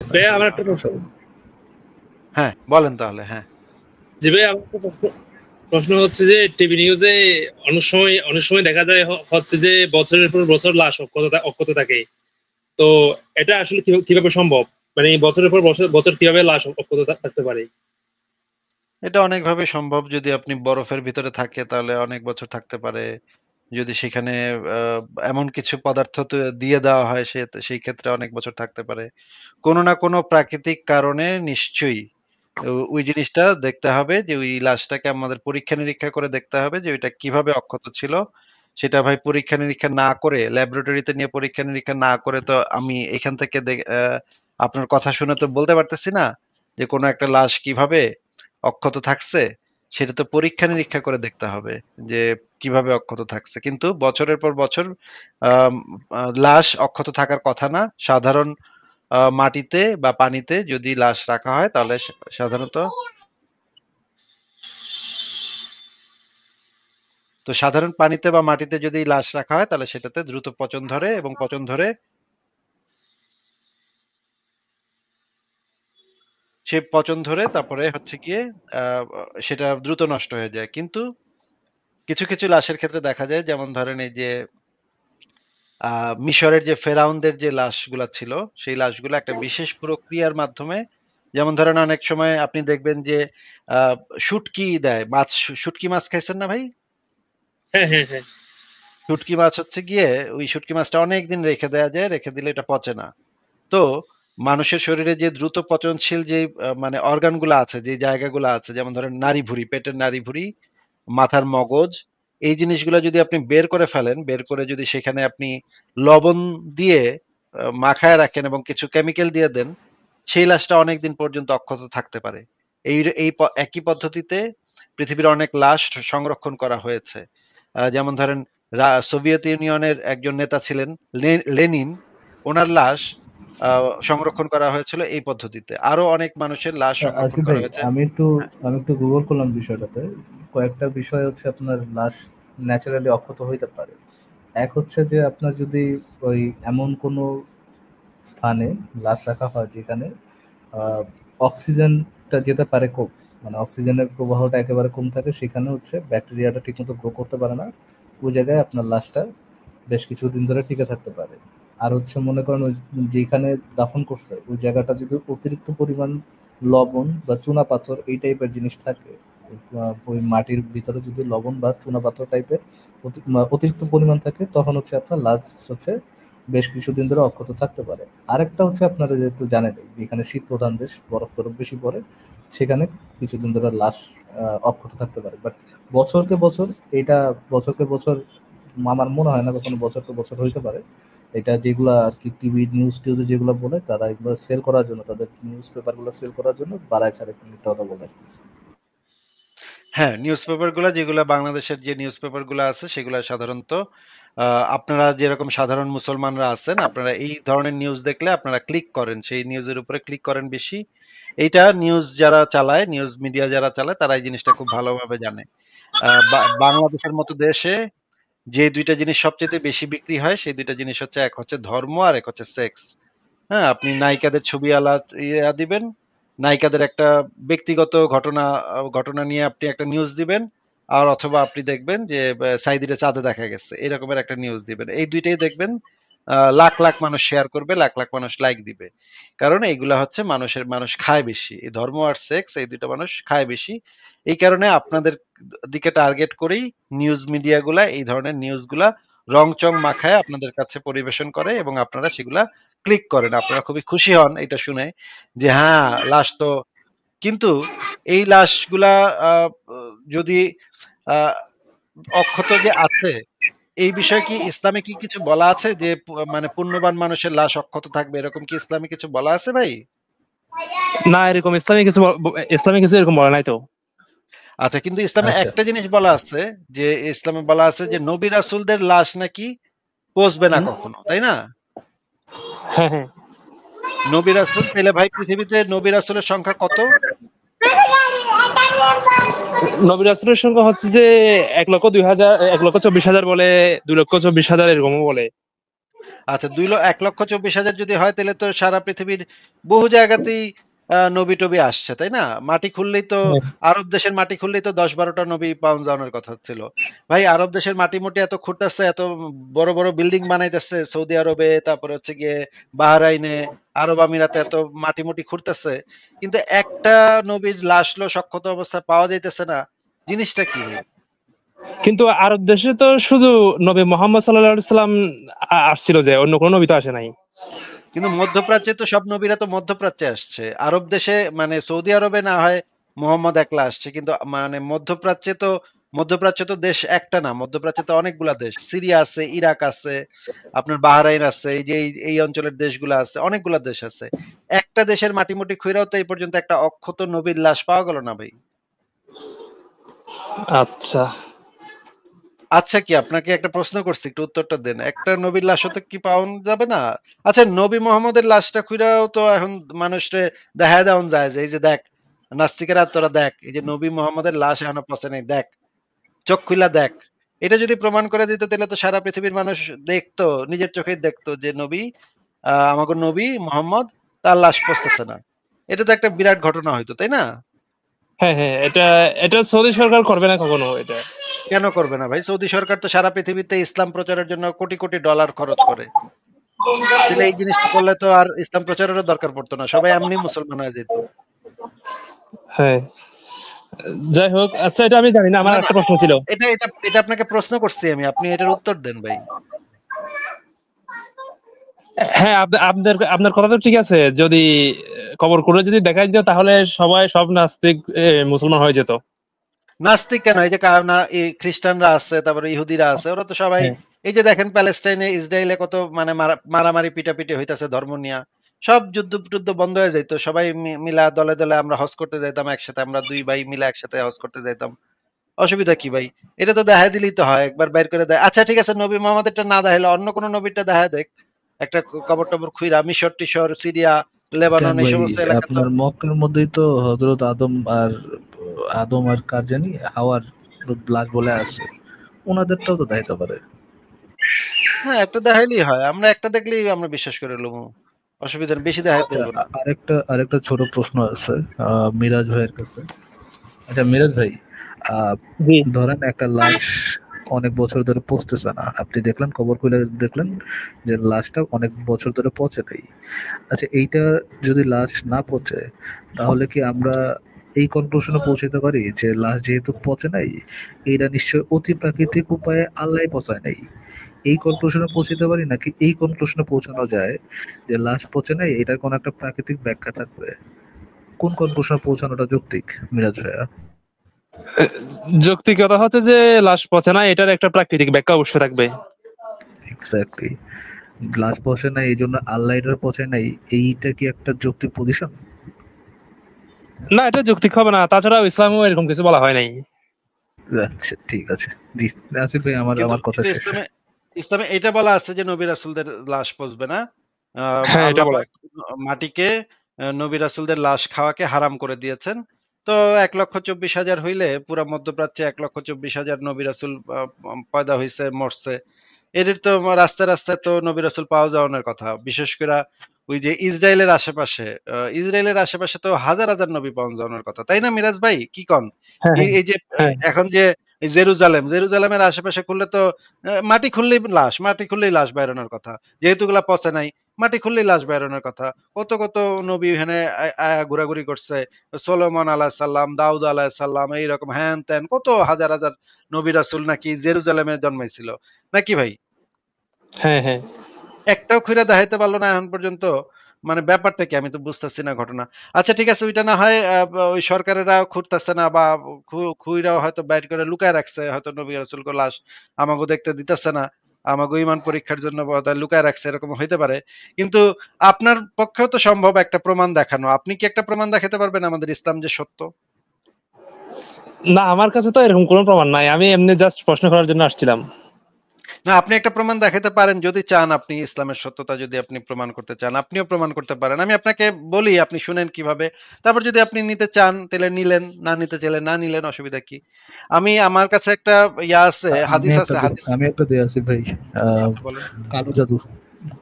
ভাইয়া আমার একটা প্রশ্ন। হ্যাঁ, বলেন তাহলে। হ্যাঁ। জি ভাইয়া আমার একটা প্রশ্ন প্রশ্ন হচ্ছে যে টিভি নিউজে অনেক সময় দেখা যায় হচ্ছে যে বছরের পর বছর লাশ অক্ষত থাকে। তো এটা আসলে কিভাবে সম্ভব? মানে বছরের পর বছর বছর কিভাবে লাশ অক্ষত থাকতে পারে? এটা অনেকভাবে সম্ভব। যদি আপনি বরফের ভিতরে থাকে তাহলে অনেক বছর থাকতে পারে। যদি সেখানে আ এমন কিছু পদার্থ দিয়ে দেওয়া হয় সেই ক্ষেত্রে অনেক বছর থাকতে পারে। কোনো না কোনো প্রাকৃতিক কারণে নিশ্চয়ই ওই জিনিসটা দেখতে হবে যে ওই লাশটাকে আমাদের পরীক্ষা-নিরীক্ষা করে দেখতে হবে যে ওইটা কিভাবে অক্ষত ছিল। সেটা ভাই পরীক্ষা-নিরীক্ষা না করে ল্যাবরেটরিতে নিয়ে পরীক্ষা-নিরীক্ষা না করে তো আমি এখান থেকে আপনার কথা শুনে তো বলতে পারতেছি না যে কোনো একটা লাশ কিভাবে অক্ষত থাকছে। সেটা তো পরীক্ষা-নিরীক্ষা করে দেখতে হবে যে কিভাবে অক্ষত থাকছে। কিন্তু বছরের পর বছর আম লাশ অক্ষত থাকার কথা না। সাধারণ মাটিতে বা পানিতে যদি লাশ রাখা হয় তাহলে সাধারণত সাধারণ পানিতে বা মাটিতে যদি লাশ রাখা হয় তাহলে সেটাতে দ্রুত পচন ধরে এবং পচন ধরে সে পচন ধরে তারপরে হচ্ছে গিয়ে সেটা দ্রুত নষ্ট হয়ে যায়। কিন্তু কিছু, কিছু লাশের ক্ষেত্রে দেখা যায় যেমন ধরেন এই যে মিশরের যে ফেরাউনদের যে লাশগুলা ছিল, সেই লাশগুলা একটা বিশেষ প্রক্রিয়ার মাধ্যমে যেমন ধরেন অনেক সময় আপনি দেখবেন যে আ শুটকি দেয়। শুটকি মাছ খাইছেন না ভাই? হ্যাঁ, হ্যাঁ, হ্যাঁ। শুটকি মাছ হচ্ছে গিয়ে ওই শুটকি মাছটা অনেকদিন রেখে দেয়া যায়। রেখে দিলে এটা পচে না। তো মানুষের শরীরে যে দ্রুত পচনশীল যেই মানে অর্গান গুলা আছে, যে জায়গাগুলা আছে যেমন ধরেন নাড়িভুঁড়ি, পেটের নাড়িভুঁড়ি, মাথার মগজ, এই জিনিসগুলা যদি আপনি বের করে ফেলেন, বের করে যদি সেখানে আপনি লবণ দিয়ে মাখায় রাখেন এবং কিছু কেমিক্যাল দিয়ে দেন, সেই লাশটা অনেকদিন পর্যন্ত অক্ষত থাকতে পারে। একই পদ্ধতিতে পৃথিবীর অনেক লাশ সংরক্ষণ করা হয়েছে। যেমন ধরেন সোভিয়েত ইউনিয়নের একজন নেতা ছিলেন লেনিন, উনার লাশ সংরক্ষণ করা হয়েছিল এই পদ্ধতিতে। আরো অনেক মানুষের লাশ সংরক্ষণ আসিফ করা ভাই, হয়েছে। আমি একটু হ্যাঁ, আমি একটু গুগল করলাম বিষয়টাতে। কয়েকটা বিষয় হচ্ছে আপনার লাশ ন্যাচারালি অক্ষত হইতে পারে। এক হচ্ছে যে আপনার যদি ওই এমন কোনো স্থানে লাশ রাখা হয় যেখানে আহ, অক্সিজেনটা যেতে পারে কম, মানে অক্সিজেনের প্রবাহটা একেবারে কম থাকে, সেখানে হচ্ছে ব্যাকটেরিয়াটা ঠিকমতো গ্রো করতে পারে না, ওই জায়গায় আপনার লাশটা বেশ কিছুদিন ধরে টিকে থাকতে পারে। আর হচ্ছে মনে করেন ওই যেখানে দাফন করছে ওই জায়গাটা যদি অতিরিক্ত পরিমাণ লবণ বা চুনা পাথর এই টাইপের জিনিস থাকে, ওই মাটির ভিতরে যদি লবণ বা চুনা পাথর টাইপের অতিরিক্ত পরিমাণ থাকে, তখন হচ্ছে আপনার লাশ হচ্ছে বেশ কিছুদিন ধরে অক্ষত থাকতে পারে। আরেকটা হচ্ছে আপনারা যেহেতু জানেন যেখানে শীত প্রধান দেশ, বরফ টরফ বেশি পড়ে, সেখানে কিছুদিন ধরে লাশ অক্ষত থাকতে পারে। বাট বছরকে বছর এটা বছরকে বছর আমার মনে হয় না কখনো বছরকে বছর হইতে পারে। এটা যেগুলা আর কি টিভি নিউজ টিউজে যেগুলো বলে, তারা এগুলো সেল করার জন্য, তাদের নিউজ পেপার গুলো সেল করার জন্য বাড়ায় ছাড়ে মিথ্যা কথা বলে। হ্যাঁ, নিউজ পেপার গুলা যেগুলা বাংলাদেশের যে নিউজ পেপার গুলা আছে সেগুলা সাধারণত আপনারা যেরকম সাধারণ মুসলমানরা আছেন, আপনারা এই ধরনের নিউজ দেখলে আপনারা ক্লিক করেন, সেই নিউজের উপরে ক্লিক করেন বেশি। এইটা নিউজ যারা চালায়, নিউজ মিডিয়া যারা চালায় তারা এই জিনিসটা খুব ভালোভাবে জানে। বাংলাদেশের মতো দেশে যে ২ টা জিনিস সবচাইতে বেশি বিক্রি হয়, সেই ২ টা জিনিস হচ্ছে, এক হচ্ছে ধর্ম আর এক হচ্ছে সেক্স। হ্যাঁ? আপনি নায়িকাদের ছবিওয়ালা দিবেন, নায়িকাদের একটা ব্যক্তিগত ঘটনা নিয়ে আপনি একটা নিউজ দিবেন। আর অথবা আপনি দেখবেন যে সাইদিরে চাঁদে দেখা গেছে। এরকমের একটা নিউজ দিবেন। এই ২ টাই দেখবেন লাখ, লাখ মানুষ শেয়ার করবে, লাখ, লাখ মানুষ লাইক দিবে। কারণ এইগুলা হচ্ছে মানুষ খায় বেশি। এই ধর্ম আর সেক্স এই ২ টা মানুষ খায় বেশি। এই কারণে আপনাদের দিকে টার্গেট করেই নিউজ মিডিয়া গুলা এই ধরনের নিউজগুলা রং-চং মাখায় আপনাদের কাছে পরিবেশন করে এবং আপনারা সেগুলা ক্লিক করেন। আপনারা খুবই খুশি হন এটা শুনে যে হ্যাঁ, লাশ তো, কিন্তু এই লাশগুলা আ যদি আ অক্ষত যে আছে, এই বিষয়ে কি ইসলামে কি কিছু বলা আছে যে মানে পুণ্যবান মানুষের লাশ অক্ষত থাকবে, এরকম কি ইসলামে কিছু বলা আছে ভাই? না, এরকম ইসলামিক কিছু এরকম বলে নাই তো। আচ্ছা, কিন্তু ইসলামে আচ্ছা। একটা জিনিস বলা আছে যে ইসলামে বলা আছে যে নবী রাসূলদের লাশ নাকি পচবে না হুম? কখনো, তাই না? হ্যাঁ, হ্যাঁ। নবী রাসূল, তাহলে ভাই পৃথিবীতে নবী রাসূলের সংখ্যা কত? নবী রাসূলের সংখ্যা হচ্ছে যে ১,২০,০০০, ১,২৪,০০০ বলে, ২,২৪,০০০ এরকমও বলে। আচ্ছা 1,24,000 যদি হয় তাহলে তো সারা পৃথিবীর বহু জায়গাতেই নবী টবি আসছে তাই না? মাটি খুললেই তো হ্যাঁ। আরব দেশের মাটি খুললেই তো 10-12টা নবী পাওয়া যাওয়ার কথা ছিল। ভাই আরব দেশের মাটি মুটি এত খুঁড়তেছে, এত বড় বড় বিল্ডিং বানাইতেছে সৌদি আরবে, তারপরে হচ্ছে গিয়ে বাহরাইনে, আরব আমিরাতে এত মাটি মুটি খুঁড়তেছে, কিন্তু একটা নবীর লাশ অক্ষত অবস্থায় পাওয়া যাইতেছে না। জিনিসটা কি ভাই? কিন্তু আরব দেশে তো শুধু নবী মোহাম্মদ সাল্লাল্লাহু আলাইহি সাল্লাম আসছিল, যে অন্য কোনো নবী তো আসে নাই। কিন্তু মধ্যপ্রাচ্যে তো সব নবীরা তো মধ্যপ্রাচ্যে আসছে। আরব দেশে মানে সৌদি আরবে না হয় মোহাম্মদ একলা আসছে, কিন্তু মানে মধ্যপ্রাচ্য তো দেশ একটা না, মধ্যপ্রাচ্যে তো অনেকগুলা দেশ। সিরিয়া আছে, ইরাক আছে, আপনার বাহরাইন আছে, এই যে এই অঞ্চলের দেশগুলো আছে, অনেকগুলা দেশ আছে। একটা দেশের মাটিমুটি খুঁড়াও তো এই পর্যন্ত একটা অক্ষত নবীর লাশ পাওয়া গেল না ভাই। আচ্ছা, আচ্ছা কি আপনাকে একটা প্রশ্ন করছি, একটু উত্তরটা দেন। একটা নবীর লাশও তো কি পাওয়া যাবে না? আচ্ছা নবী মোহাম্মদের লাশটা খুঁড়াও তো এখন মানুষরে দেখা দেওয়া যায় যে এই যে দেখ, নাস্তিকেরা তোরা দেখ, এই যে নবী মোহাম্মদের লাশ এখনো পচে নাই, দেখ, চোখ খুলা দেখ। এটা যদি প্রমাণ করে দিত তাহলে তো সারা পৃথিবীর মানুষ দেখতো, নিজের চোখে দেখতো যে নবী, আমাকে নবী মোহাম্মদ, তার লাশ পচতেছে না। এটা তো একটা বিরাট ঘটনা হইতো তাই না? হ্যাঁ হ্যাঁ, এটা এটা সৌদি সরকার করবে না কখনো এটা। কেন করবে না ভাই? সৌদি সরকার তো সারা পৃথিবীতে ইসলাম প্রচারের জন্য কোটি কোটি ডলার খরচ করে। তাহলে এই জিনিসটা করলে তো আর ইসলাম প্রচারেরও দরকার পড়তো না, সবাই এমনি মুসলমান হয়ে যেত। হ্যাঁ, যাই হোক, আচ্ছা এটা আমি জানি না, না আমার না, একটা প্রশ্ন ছিল। এটা এটা এটা আপনাকে প্রশ্ন করছি আমি, আপনি এটার উত্তর দেন ভাই। হ্যাঁ, আপনার আপনার কথা তো ঠিক আছে, যদি কবর করে যদি দেখা যেত তাহলে সবাই সব নাস্তিক মুসলমান হয়ে যেত। নাস্তিক কেন, এই যে না এই খ্রিস্টানরা আছে, তারপরে ইহুদিরা আছে, ওরা তো সবাই, হ্যাঁ এই যে দেখেন প্যালেস্টাইনে ইসরায়েলে কত মানে মারামারি পিটাপিটি হইতাছে ধর্ম নিয়ে, সব যুদ্ধ টুদ্ধ বন্ধ হয়ে যাইতো, সবাই মিলা দলে দলে আমরা হজ করতে যাইতাম একসাথে, আমরা দুই ভাই মিলে একসাথে হজ করতে যাইতাম। অসুবিধা কি ভাই? এটা তো দেখাই দিলেই তো হয়, একবার বের করে দেয়। আচ্ছা ঠিক আছে, নবী মোহাম্মদেরটা না দেখাইলে অন্য কোন নবীরটা দেখা দেখ, একটা কবর টবর খুইরা মিশর টিশর, সিরিয়া, কেন লেবানন, এই ভাই, সমস্ত এলাকা তো। আপনার মক্কার মধ্যেই তো হযরত আদম আর কার জানি হাওয়ার লাশ বলে আছে, ওনাদেরটাও তো দেখাইতে পারে। হ্যাঁ একটা দেখাইলেই হয়, আমরা একটা দেখলেই আমরা বিশ্বাস করে লমু, অসুবিধা নেই, বেশি দেখাইতে আচ্ছা, হইব না। আরেকটা ছোট প্রশ্ন আছে মিরাজ ভাইয়ের কাছে। আচ্ছা মিরাজ ভাই, আহ জি। ধরেন একটা লাশ অনেক বছর ধরে পচতেছে না, আপনি দেখলেন, কবর খুলে দেখলেন যে লাশটা অনেক বছর ধরে পচে নেই। আচ্ছা এইটা যদি লাশ না পচে, তাহলে কি আমরা এই কনক্লুশনে পৌঁছাতে পারি যে লাশ যেহেতু পচে নাই, এইটা নিশ্চয় অতি প্রাকৃতিক উপায়ে আল্লাহ পচায় নাই? এই কনক্লুশনে পৌঁছাতে পারি, নাকি এই কনক্লুশনে পৌঁছানো যায় যে লাশ পচে নাই, এটার কোনো একটা প্রাকৃতিক ব্যাখ্যা থাকবে? কোন কনক্লুশনে পৌঁছানোটা যৌক্তিক মিরাজ ভাইয়া? যৌক্তিকতা হচ্ছে যে লাশ পচে না, এটার একটা প্রাকৃতিক ব্যাখ্যা অবশ্যই থাকবে। এক্স্যাক্টলি, লাশ পচে নাই এই জন্য আল্লাহ এটার পচে নাই, এইটা কি একটা যৌক্তিক পজিশন? না, এটা যৌক্তিক হবে না, তাছাড়া ইসলামেও এরকম কিছু বলা হয় নাই। আচ্ছা ঠিক আছে, জি, আসিফ ভাই, আমার কিন্তু আমার কথা কিন্তু শেষ। ইসলামে ইসলামে এটা বলা আছে যে নবী রাসূলদের লাশ পচবে না। হ্যাঁ, এটা আল্লাহ বলা পাক মাটিকে, নবী রাসূলদের লাশ খাওয়াকে হারাম করে দিয়েছেন। তো 1,24,000 হইলে পুরা মধ্যপ্রাচ্যে 1,24,000 নবী রাসূল পয়দা হইছে, মরছে। এদের তো রাস্তায় রাস্তায় তো নবী রাসূল পাওয়া যাওয়ার কথা। বিশেষ করে ওই যে ইসরায়েলের আশেপাশে, ইসরায়েলের আশেপাশে তো হাজার হাজার নবী পাওয়া যাওয়ার কথা, তাই না মিরাজ ভাই, কি কন? হ্যাঁ হ্যাঁ এই যে হ্যাঁ এখন যে এই জেরুজালেমের আশেপাশে খুললে তো মাটি খুললেই লাশ বেরোনোর কথা, যেহেতু গুলা পচে নাই, মাটি খুললেই লাশ বেরোনোর কথা। কত কত নবী এখানে ঘোরাঘুরি করছে, সোলোমন আলাহিসাল্লাম, দাউদ আলাহিসাল্লাম, এইরকম হ্যান ত্যান কত হাজার হাজার নবী রাসূল নাকি জেরুজালেমে জন্মাইছিল, নাকি ভাই? হ্যাঁ হ্যাঁ। একটাও খুইরা দেখাইতে পারলো না এখন পর্যন্ত। মানে ব্যাপারটা কি আমি তো বুঝতেছি না ঘটনা। আচ্ছা ঠিক আছে, ওইটা না হয় ওই সরকারেরা খুঁড়তাছে না, বা খুইরাও হয়তো বাইর করে লুকায় রাখছে, হয়তো নবী রাসূলকে লাশ আমাগো দেখতে দিতেছে না, আমাগো ঈমান পরীক্ষার জন্য বোধহয় লুকায় রাখছে, এরকম হইতে পারে। কিন্তু আপনার পক্ষেও তো সম্ভব একটা প্রমাণ দেখানো। আপনি কি একটা প্রমাণ দেখাতে পারবেন আমাদের ইসলাম যে সত্য? না, আমার কাছে তো এরকম কোনো প্রমাণ নাই, আমি এমনি জাস্ট প্রশ্ন করার জন্য আসছিলাম। না আপনি একটা প্রমাণ দেখাতে পারেন, যদি চান, আপনি ইসলামের সত্যতা যদি আপনি প্রমাণ করতে চান, আপনিও প্রমাণ করতে পারেন। আমি আপনাকে বলি, আপনি শুনেন কিভাবে। তারপর যদি আপনি নিতে চান তাহলে নিলেন, না নিতে চাইলে না নিলেন, অসুবিধা কি? আমার কাছে একটা ইয়া আছে, আমি হাদিস একটা আছে, দিই, হাদিস। আসিফ ভাই, আহ বলেন। কালো জাদু।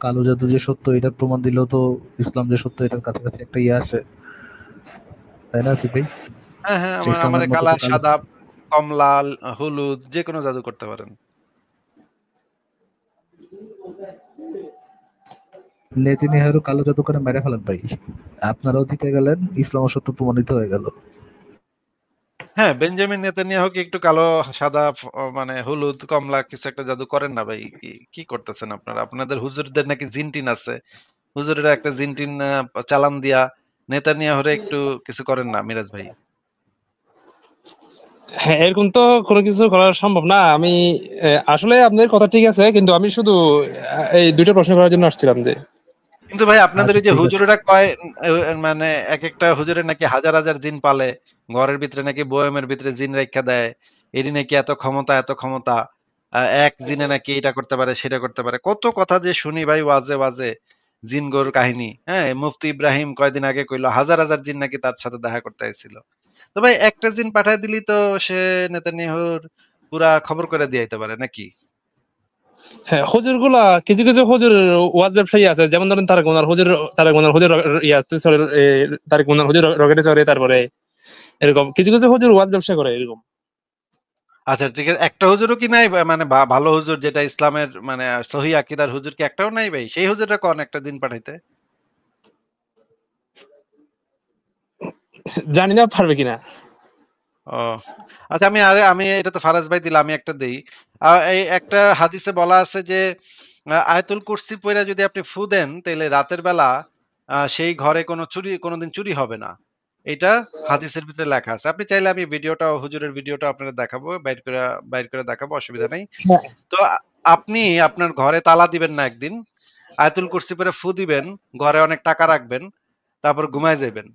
কালো জাদু যে সত্য এটা প্রমাণ দিলেও তো ইসলাম যে সত্য এটার কাছাকাছি একটা ইয়ে আসে, তাই না আসিফ ভাই? হ্যাঁ, হ্যাঁ, আমার ইসলামের মতে কালা, তো কালো সাদা, কমলা, হলুদ যেকোনো জাদু করতে পারেন। নেতিনিয়াহু কালো জাদু করে মেরে ফেলেন ভাই, আপনারাও জিতে গেলেন, ইসলাম সত্য প্রমাণিত হয়ে গেল। হ্যাঁ, বেঞ্জামিন নেতানিয়াহু কি একটু কালো, সাদা, মানে হলুদ, কমলা কিছু একটা জাদু করেন না ভাই? কি কি করতেছেন আপনারা? আপনাদের হুজুরদের নাকি জিন-টিন আছে। হুজুরেরা একটা জিন-টিন চালান দিয়া নেতানিয়াহুরে একটু কিছু করেন না মিরাজ ভাই? হ্যাঁ, এরকম তো কোনো কিছু করা সম্ভব না। আমি আসলে আপনাদের কথা ঠিক আছে, কিন্তু আমি শুধু এই ২ টা প্রশ্ন করার জন্য আসছিলাম যে কিন্তু ভাই আপনাদের আচ্ছা ওই যে ঠিক আছে। হুজুরেরা কয়, মানে একেকটা হুজুরের নাকি হাজার, হাজার জিন পালে। ঘরের ভিতরে নাকি বয়ামের ভিতরে জিন রাইখা দেয়। এরই নাকি এত ক্ষমতা, এত ক্ষমতা। এক জিনে নাকি এটা করতে পারে, সেটা করতে পারে। কত কথা যে শুনি ভাই ওয়াজে, ওয়াজে। জিনগোর কাহিনী। হ্যাঁ? মুফতি ইব্রাহিম কয়দিন আগে কইলো হাজার, হাজার জিন নাকি তার সাথে দেখা করতে আইছিল। তো ভাই একটা জিন পাঠায় দিলেই তো সে নেতানিয়াহুর পুরা খবর করে দিয়ে আইতে পারে নাকি? হ্যাঁ, হুজুরগুলা কিছু, কিছু হুজুর ওয়াজ ব্যবসায়ী আছে। যেমন ধরেন তারেক মুনার হুজুর ইয়াতে চড়ে, তারেক মুনার হুজুর রকেটে চড়ে, তারপরে এরকম কিছু, কিছু হুজুর ওয়াজ ব্যবসা করে এরকম। আচ্ছা ঠিক আছে। একটা হুজুরও কি নাই মানে ভালো হুজুর যেটা ইসলামের মানে সহি আকীদার হুজুর কি একটাও নাই ভাই? সেই হুজুরটা কোন একটা দিন পাঠাইতে? জানি না পারবে কিনা। ও আচ্ছা আমি এটা তো ফারাজ ভাই দিল, আমি একটা দেই। এই একটা হাদিসে বলা আছে যে আয়াতুল কুরসি পইড়া যদি আপনি ফু দেন তাইলে রাতের বেলা সেই ঘরে কোনোদিন চুরি হবে না। এটা হাদিসের ভিতরে লেখা আছে। আপনি চাইলে আমি ভিডিওটা হুজুরের ভিডিওটা আপনাদের দেখাবো। বাইর করে দেখাবো, অসুবিধা নাই। হ্যাঁ, তো আপনি আপনার ঘরে তালা দিবেন না একদিন। আয়াতুল কুরসি পড়ে ফু দিবেন, ঘরে অনেক টাকা রাখবেন, তারপর ঘুমায় যাইবেন।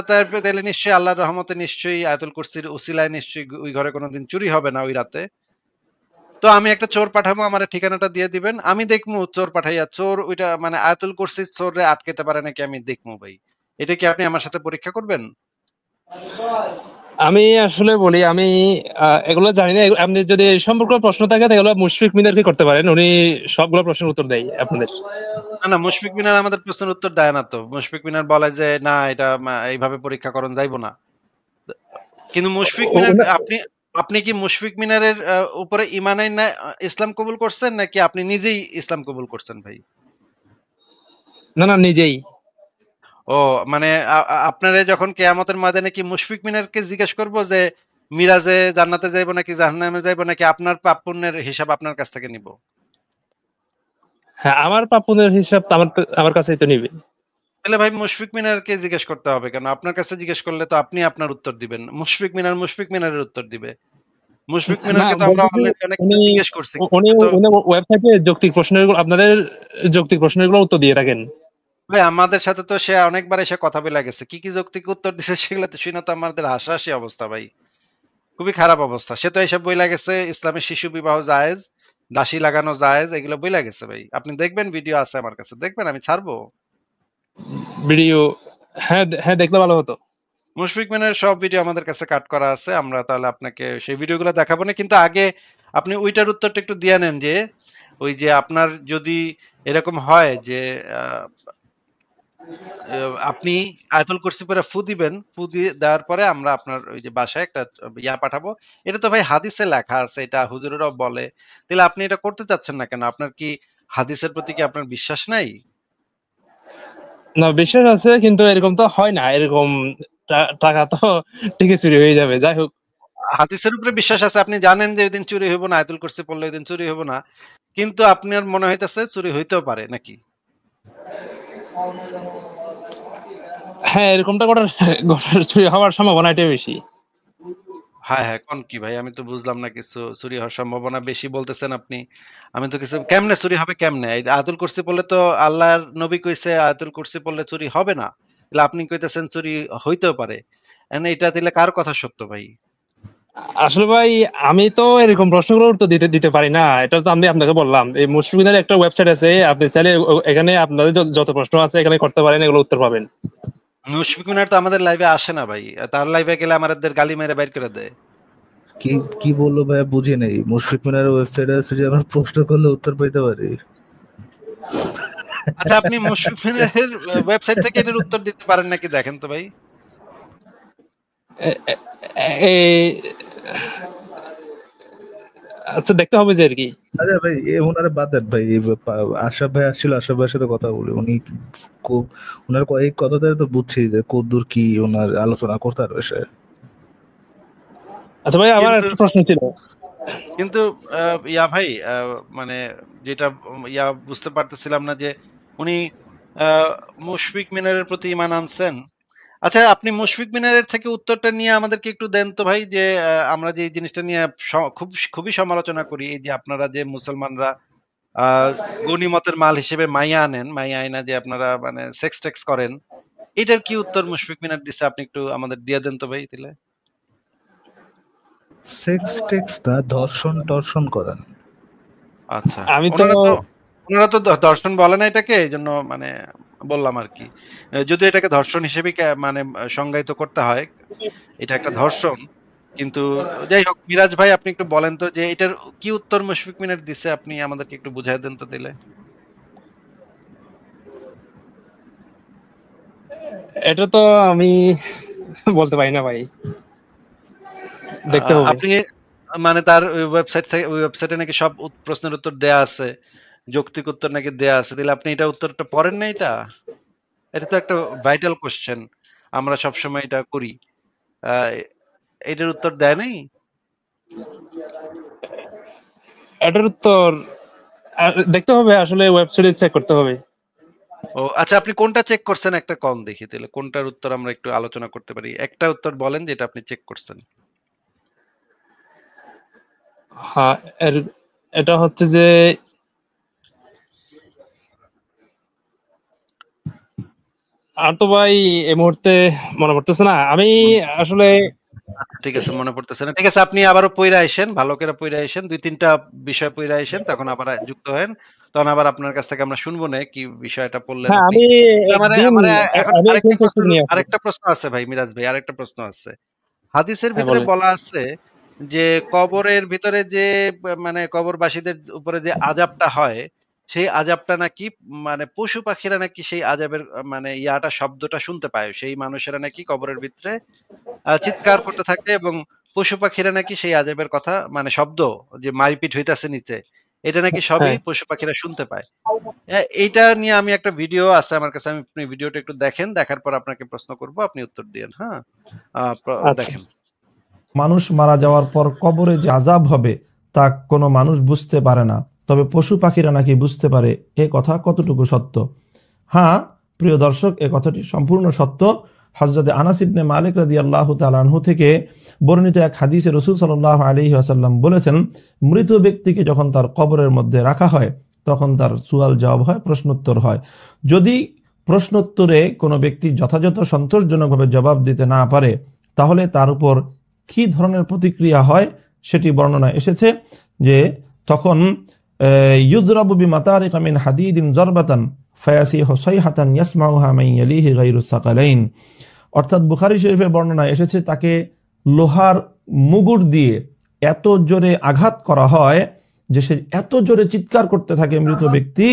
তারপরে তাইলে নিশ্চয়ই আল্লাহর রহমতে নিশ্চয়ই আয়াতুল কুরসির উসিলায় নিশ্চয়ই ওই ঘরে কোনোদিন চুরি হবে না ওই রাতে। তো আমি একটা চোর পাঠাবো, আমার ঠিকানাটা দিয়ে দিবেন। আমি দেখমু চোর পাঠাইয়া চোর ওইটা মানে আয়াতুল কুরসির চোররে আটকাইতে পারে নাকি আমি দেখমু ভাই। এটা কি আপনি আমার সাথে পরীক্ষা করবেন? আমি আসলে বলি, আমি এগুলো জানি না। আপনি যদি এই সম্পর্কে প্রশ্ন থাকে তাহলে মুশফিক মিনারকে করতে পারেন। উনি সবগুলো প্রশ্নের উত্তর দেয় আপনাদের। না, না, মুশফিক মিনার আমাদের প্রশ্নের উত্তর দেয় না তো। মুশফিক মিনার বলে যে, "না, এটা এইভাবে পরীক্ষা করণ যাইব না।" কিন্তু মুশফিক মিনার আপনি আপনি কি মুশফিক মিনারের উপরে ঈমান আইনা ইসলাম কবুল করছেন নাকি আপনি নিজেই ইসলাম কবুল করছেন ভাই? না, না, নিজেই। ও মানে আপনারা যখন কিয়ামতের ময়দানে কি মুশফিক মিনারকে জিজ্ঞেস করব যে মিরাজে জান্নাতে যাইবো নাকি জাহান্নামে যাইবো নাকি আপনার পাপ পুণ্যের হিসাব আপনার কাছ থেকে নিব? হ্যাঁ, আমার পাপনের হিসাব তো আমার কাছেই তো নিবে। তাহলে ভাই মুশফিক মিনারকে জিজ্ঞেস করতে হবে কেন? আপনার কাছে জিজ্ঞেস করলে তো আপনি আপনার উত্তর দিবেন। মুশফিক মিনারের উত্তর দিবে। মুশফিক না, মিনারকে তো আমরা বলতেছি অলরেডি অনেক কিছু উনি জিজ্ঞেস করছি। উনি সে তো উনি ওয়েবসাইটে যৌক্তিক প্রশ্নের আপনাদের যৌক্তিক প্রশ্নের উত্তর দিয়ে থাকেন। ভাই আমাদের সাথে তো সে অনেকবার এসে কথা বলে গেছে। কি, কি যৌক্তিক উত্তর দিছে সেগুলো তো শুইনা তো আমাদের হাসাহাসি অবস্থা ভাই। খুবই খারাপ অবস্থা। সে তো এসব বইলা গেছে ইসলামে শিশু বিবাহ জায়েজ, দাসী লাগানো জায়েজ এগুলো বইলা গেছে ভাই। আপনি দেখবেন ভিডিও আছে আমার কাছে। দেখবেন আমি ছাড়বো। ভিডিও, হ্যাঁ, হ্যাঁ, দেখলে ভালো হতো। মুশফিক মিনার সব ভিডিও আমাদের কাছে কাট করা আছে। আমরা তাহলে আপনাকে সেই ভিডিওগুলো দেখাবো না। কিন্তু আগে আপনি ওইটার উত্তরটা একটু দিয়া নেন যে, ওই যে আপনার যদি এরকম হয় যে আ আপনি আয়াতুল কুরসি পড়ে ফু দিবেন। ফু দিয়ে দেওয়ার পরে আমরা আপনার ওই যে বাসায় একটা ইয়া পাঠাবো। এটা তো ভাই হাদিসে লেখা আছে। এটা হুজুরেরাও বলে। তাহলে আপনি এটা করতে চাচ্ছেন না কেন? আপনার কি হাদিসের প্রতি কি আপনার বিশ্বাস নাই? না, বিশ্বাস আছে, কিন্তু এরকম তো হয় না। এরকম টাকা তো ঠিকই চুরি হয়ে যাবে। যাই হোক, হাদিসের উপরে বিশ্বাস আছে। আপনি জানেন যে ওইদিন চুরি হইব না। আয়াতুল কুরসি পড়লে ওইদিন চুরি হইব না। কিন্তু আপনার মনে হইতেছে চুরি হইতেও পারে নাকি? হ্যাঁ, এরকমটা চুরি হওয়ার সম্ভাবনা এটাই বেশি। হ্যাঁ, হ্যাঁ, কোন কি ভাই? আমি তো বুঝলাম না কিছু। চুরি হওয়ার সম্ভাবনা বেশি বলতেছেন আপনি। আমি তো কিছু কেমনে চুরি হবে কেমনে? এই আয়াতুল কুরসি পড়লে তো আল্লাহর নবী কইছে আয়াতুল কুরসি পড়লে চুরি হবে না। তাহলে আপনি কইতেছেন চুরি হইতেও পারে। এটা দিলে কার কথা সত্য ভাই? আসলে ভাই, আমি তো এরকম প্রশ্নগুলোর উত্তর দিতে দিতে পারি না। এটা তো আমি আপনাকে বললাম। এই মুশফিকের একটা ওয়েবসাইট আছে। আপনি চাইলে এখানে আপনাদের যত প্রশ্ন আছে এখানে করতে পারেন, এগুলো উত্তর পাবেন। মুশফিক মিনার তো আমাদের লাইভে আসে না ভাই। তার লাইভে গেলে আমাদের গালি মেরে বাইর করে দেয়। কি কি বললো ভাই বুঝি নেই, মুশফিক মিনারের ওয়েবসাইটে আছে যে আমরা প্রশ্ন করলে উত্তর পাইতে পারি। আচ্ছা, আপনি মুশফিক মিনারের ওয়েবসাইট থেকে এটার উত্তর দিতে পারেন নাকি দেখেন তো ভাই। এ- এ- এ- আচ্ছা, দেখতে হবে যে আর কি। আচ্ছা ভাই, ওনারে বাদ দেন ভাই। আশরাফ ভাই আসছিল, আশরাফ ভাইয়ের সাথে কথা বলি। উনি খুব, ওনার এই কথাটা তো বুঝছি যে কদ্দুর কি ওনার আলোচনা করতে রয়েছে। আচ্ছা ভাই, আমার কিন্তু একটা প্রশ্ন ছিল। কিন্তু ইয়া ভাই, মানে যেটা বুঝতে পারতেছিলাম না যে উনি আহ, মুশফিক মিনারের প্রতি ঈমান আনছেন। আচ্ছা, আপনি মুশফিক মিনারের থেকে উত্তরটা নিয়ে আমাদেরকে একটু দেন তো ভাই, যে আমরা যে এই জিনিসটা নিয়ে খুবই সমালোচনা করি, এই যে আপনারা যে মুসলমানরা গনিমতের মাল হিসেবে মাইয়া আনেন, মাইয়া আইনা যে আপনারা মানে সেক্স টেক্স করেন, এটার কি উত্তর মুশফিক মিনার দিছে, আপনি একটু আমাদের দিয়ে দেন তো ভাই দিলে। সেক্স টেক্স না, ধর্ষণ টর্ষণ করেন। আচ্ছা, আমি তো ওনারা তো ধর্ষণ বলে না এটাকে, এই জন্য মানে বললাম আর কি। যদি এটাকে ধর্ষণ হিসেবে মানে সংজ্ঞায়িত করতে হয়, এটা একটা ধর্ষণ। কিন্তু যাই হোক, মিরাজ ভাই আপনি একটু বলেন তো যে এটার কি উত্তর মুশফিক মিনার দিছে, আপনি আমাদেরকে একটু বুঝাই দেন তো দিলে। এটা তো আমি বলতে পারি না ভাই, দেখতে হবে। আপনি মানে তার ওয়েবসাইট থেকে, ওই ওয়েবসাইটে নাকি সব প্রশ্নের উত্তর দেয়া আছে, যৌক্তিক উত্তর নাকি দেয়া আছে, তাহলে আপনি এটা উত্তরটা পড়েন না? এটা এটা তো একটা ভাইটাল কোশ্চেন, আমরা সবসময় এটা করি। আহ, এটার উত্তর দেয় নাই। এটার উত্তর দেখতে হবে, আসলে ওয়েবসাইটে চেক করতে হবে। ও আচ্ছা, আপনি কোনটা চেক করছেন একটা কম দেখি, তাহলে কোনটার উত্তর আমরা একটু আলোচনা করতে পারি। একটা উত্তর বলেন যেটা আপনি চেক করছেন। হ্যাঁ, এটা হচ্ছে যে, আর তো ভাই এই মুহূর্তে মনে পড়তেছে না। আমি আসলে আচ্ছা, ঠিক আছে, মনে পড়তেছে না, ঠিক আছে, আপনি আবারও পইরা আইসেন, ভালো করে পইরা আইসেন, 2-3টা বিষয় পইরা আইসেন, তখন আবার যুক্ত হন। তখন আবার আপনার কাছ থেকে আমরা শুনবো না কি বিষয়টা পড়লেন হ্যাঁ, আপনি। আমি তাহলে আমার একদিন আমার এখন আমি একদিন প্রস্তুতি নিয়ে আসবো। আরেকটা প্রশ্ন আছে ভাই, মিরাজ ভাই, আরেকটা প্রশ্ন আছে। হাদিসের হ্যাঁ, ভিতরে বলেন। বলা আছে যে কবরের ভিতরে যে মানে কবরবাসীদের উপরে যে আযাবটা হয়, সেই আযাবটা নাকি মানে পশু পাখিরা নাকি সেই আযাবের মানে শব্দটা শুনতে পায়, সেই মানুষেরা নাকি কবরের ভিতরে চিৎকার করতে থাকে, এবং পশু পাখিরা নাকি সেই আযাবের কথা মানে শব্দ, যে মারপিট হইতাছে নিচে, এটা নাকি সবই হ্যাঁ, পশু পাখিরা শুনতে পায়। এইটা নিয়ে আমি একটা ভিডিও আছে আমার কাছে, আপনি ভিডিওটা একটু দেখেন, দেখার পর আপনাকে প্রশ্ন করব, আপনি উত্তর দিয়েন, হ্যাঁ? আচ্ছা। দেখেন। মানুষ মারা যাওয়ার পর কবরে যে আযাব হবে তা কোনো মানুষ বুঝতে পারে না, তবে পশু পাখিরা নাকি বুঝতে পারে। এ কথা কতটুকু সত্য? হ্যাঁ প্রিয় দর্শক, এ কথাটি সম্পূর্ণ সত্য। হযরত আনাস ইবনে মালিক রাদিয়াল্লাহু তাআলা আনহু থেকে বর্ণিত এক হাদিসে রাসূল সাল্লাল্লাহু আলাইহি ওয়াসাল্লাম বলেছেন, মৃত ব্যক্তিকে যখন তার কবরের মধ্যে রাখা হয় তখন তার সুয়াল জবাব হয়, প্রশ্নোত্তর হয়। যদি প্রশ্নোত্তরে কোনো ব্যক্তি যথাযথ সন্তোষজনকভাবে জবাব দিতে না পারে, তাহলে তার উপর কি ধরনের প্রতিক্রিয়া হয় সেটি বর্ণনা এসেছে যে তখন ইউযরাবু বিমাতারিকা মিন হাদিদিন জারবাতান ফায়াসিহু সাইহাতান ইয়াসমাউহা মান ইয়ালিহি গায়রু সাকালাইন। অর্থাৎ বুখারী শরীফের বর্ণনা এসেছে তাকে লোহার মুগুর দিয়ে এত জোরে আঘাত করা হয় যে সে এত জোরে চিৎকার করতে থাকে মৃত ব্যক্তি,